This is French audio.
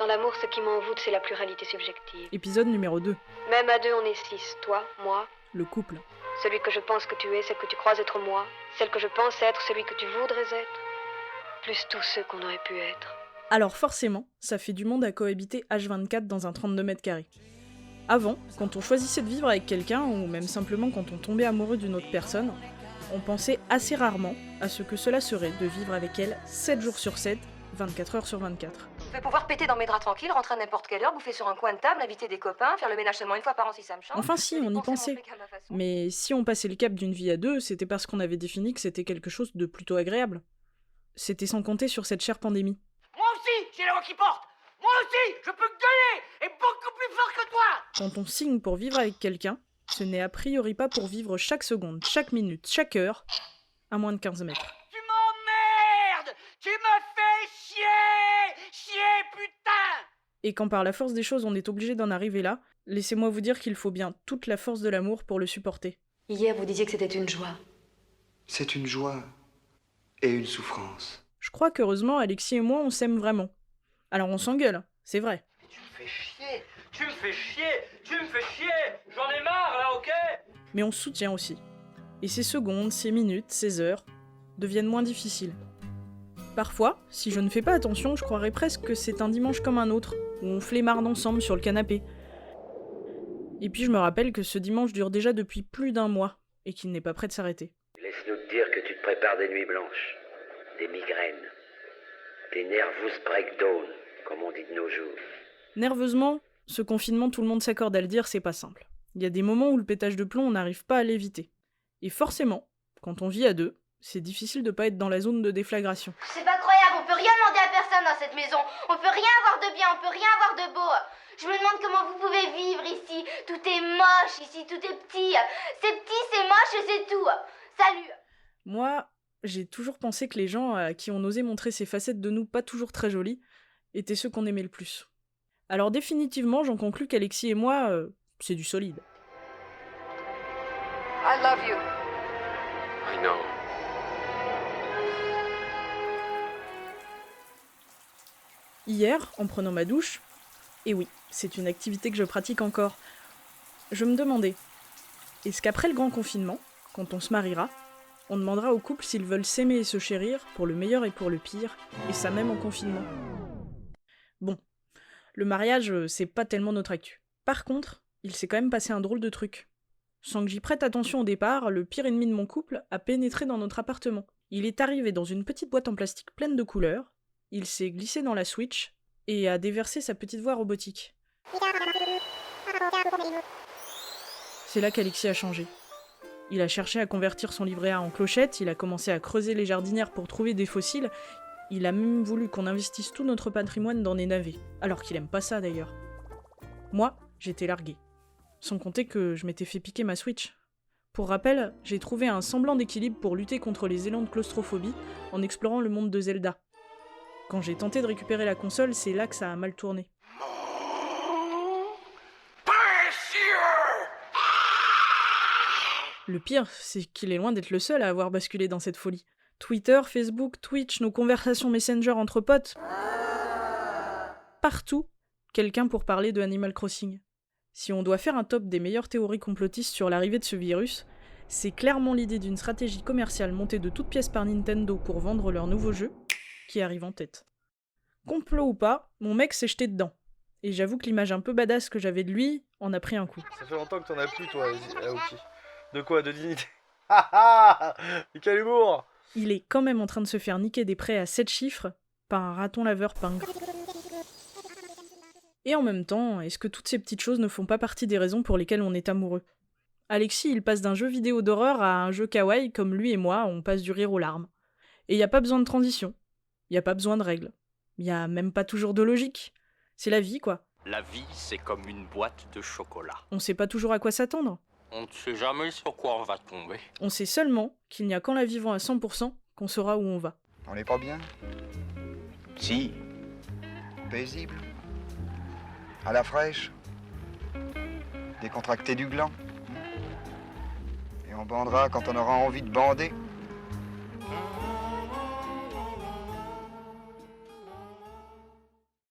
Dans l'amour, ce qui m'envoûte, c'est la pluralité subjective. Épisode numéro 2. Même à deux, on est 6. Toi, moi. Le couple. Celui que je pense que tu es, celle que tu crois être moi. Celle que je pense être, celui que tu voudrais être. Plus tous ceux qu'on aurait pu être. Alors forcément, ça fait du monde à cohabiter H24 dans un 32 mètres carrés. Avant, quand on choisissait de vivre avec quelqu'un, ou même simplement quand on tombait amoureux d'une autre personne, on pensait assez rarement à ce que cela serait de vivre avec elle 7 jours sur 7, 24 heures sur 24. Je vais pouvoir péter dans mes draps tranquilles, rentrer à n'importe quelle heure, bouffer sur un coin de table, inviter des copains, faire le ménage seulement une fois par an si ça me chante. Enfin si, on y pensait. Mais si on passait le cap d'une vie à deux, c'était parce qu'on avait défini que c'était quelque chose de plutôt agréable. C'était sans compter sur cette chère pandémie. Moi aussi, j'ai la voix qui porte. Moi aussi, je peux gueuler et beaucoup plus fort que toi. Quand on signe pour vivre avec quelqu'un, ce n'est a priori pas pour vivre chaque seconde, chaque minute, chaque heure, à moins de 15 mètres. Tu m'emmerdes. Tu me fais chier, putain. Et quand par la force des choses on est obligé d'en arriver là, laissez-moi vous dire qu'il faut bien toute la force de l'amour pour le supporter. Hier, vous disiez que c'était une joie. C'est une joie et une souffrance. Je crois qu'heureusement, Alexis et moi, on s'aime vraiment. Alors on s'engueule, c'est vrai. Tu me fais chier. Tu me fais chier. J'en ai marre là, ok? Mais on se soutient aussi. Et ces secondes, ces minutes, ces heures deviennent moins difficiles. Parfois, si je ne fais pas attention, je croirais presque que c'est un dimanche comme un autre, où on flémarde ensemble sur le canapé. Et puis je me rappelle que ce dimanche dure déjà depuis plus d'un mois, et qu'il n'est pas prêt de s'arrêter. Laisse-nous te dire que tu te prépares des nuits blanches, des migraines, des nervous breakdowns, comme on dit de nos jours. Nerveusement, ce confinement, tout le monde s'accorde à le dire, c'est pas simple. Il y a des moments où le pétage de plomb, on n'arrive pas à l'éviter. Et forcément, quand on vit à deux, c'est difficile de pas être dans la zone de déflagration. C'est pas croyable, on peut rien demander à personne dans cette maison. On peut rien avoir de bien, on peut rien avoir de beau. Je me demande comment vous pouvez vivre ici. Tout est moche ici, tout est petit. C'est petit, c'est moche et c'est tout. Salut. Moi, j'ai toujours pensé que les gens à qui on osait montrer ces facettes de nous pas toujours très jolies étaient ceux qu'on aimait le plus. Alors définitivement, j'en conclus qu'Alexis et moi, c'est du solide. I love you. I know. Hier, en prenant ma douche, et oui, c'est une activité que je pratique encore, je me demandais, est-ce qu'après le grand confinement, quand on se mariera, on demandera aux couples s'ils veulent s'aimer et se chérir, pour le meilleur et pour le pire, et ça même en confinement? Bon, le mariage, c'est pas tellement notre actu. Par contre, il s'est quand même passé un drôle de truc. Sans que j'y prête attention au départ, le pire ennemi de mon couple a pénétré dans notre appartement. Il est arrivé dans une petite boîte en plastique pleine de couleurs, il s'est glissé dans la Switch, et a déversé sa petite voix robotique. C'est là qu'Alexis a changé. Il a cherché à convertir son livret A en clochette, il a commencé à creuser les jardinières pour trouver des fossiles, il a même voulu qu'on investisse tout notre patrimoine dans des navets, alors qu'il aime pas ça d'ailleurs. Moi, j'étais largué. Sans compter que je m'étais fait piquer ma Switch. Pour rappel, j'ai trouvé un semblant d'équilibre pour lutter contre les élans de claustrophobie en explorant le monde de Zelda. Quand j'ai tenté de récupérer la console, c'est là que ça a mal tourné. Le pire, c'est qu'il est loin d'être le seul à avoir basculé dans cette folie. Twitter, Facebook, Twitch, nos conversations Messenger entre potes. Partout, quelqu'un pour parler de Animal Crossing. Si on doit faire un top des meilleures théories complotistes sur l'arrivée de ce virus, c'est clairement l'idée d'une stratégie commerciale montée de toutes pièces par Nintendo pour vendre leur nouveau jeu qui arrive en tête. Complot ou pas, mon mec s'est jeté dedans. Et j'avoue que l'image un peu badass que j'avais de lui en a pris un coup. Ça fait longtemps que t'en as plus, toi, Aoki. De quoi? De dignité? Ah mais quel humour! Il est quand même en train de se faire niquer des prêts à 7 chiffres par un raton laveur pingre. Et en même temps, est-ce que toutes ces petites choses ne font pas partie des raisons pour lesquelles on est amoureux? Alexis, il passe d'un jeu vidéo d'horreur à un jeu kawaii comme lui et moi, on passe du rire aux larmes. Et y a pas besoin de transition. Y a pas besoin de règles. Y a même pas toujours de logique. C'est la vie, quoi. La vie, c'est comme une boîte de chocolat. On sait pas toujours à quoi s'attendre. On ne sait jamais sur quoi on va tomber. On sait seulement qu'il n'y a qu'en la vivant à 100% qu'on saura où on va. On n'est pas bien? Si. Paisible? À la fraîche? Décontracté du gland? Et on bandera quand on aura envie de bander?